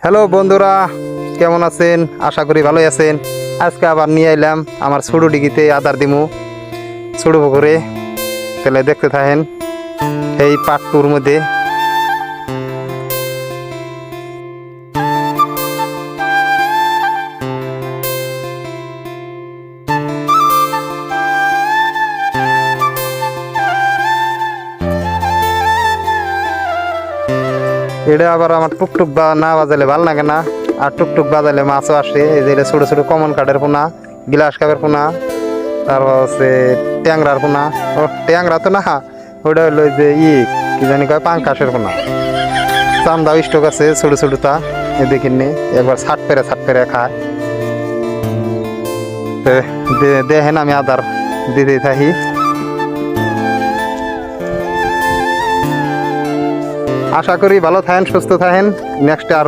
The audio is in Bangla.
হ্যালো বন্ধুরা, কেমন আছেন? আশা করি ভালোই আছেন। আজকে আবার নিয়ে এলাম আমার ছোটো ডিগিতে আদার দিমু, ছোটো পুকুরে। তাহলে দেখতে থাকেন এই পার্ট টুর মধ্যে। এটা আবার আমার টুকটুক বা না বাজালে ভাল লাগে না, আর টুকটুক বাজালে মাছও আসে। এই যে এটা ছোটো ছোটো কমন কাঠের পোনা, গিলাস কাপের পোনা, তারপর হচ্ছে ট্যাংরার পোনা। ও ট্যাংরা তো না, ওটা হলো যে কি জানি কয় পাঙ্কাশের পোনা। চান্দাও স্টক আছে ছোটো ছোটো তা দেখিনি, একবার ছাট পেরে খায়। দেখেন আমি আদার দিতে থাকি। আশা করি ভালো থাকেন, সুস্থ থাকেন। নেক্সট আর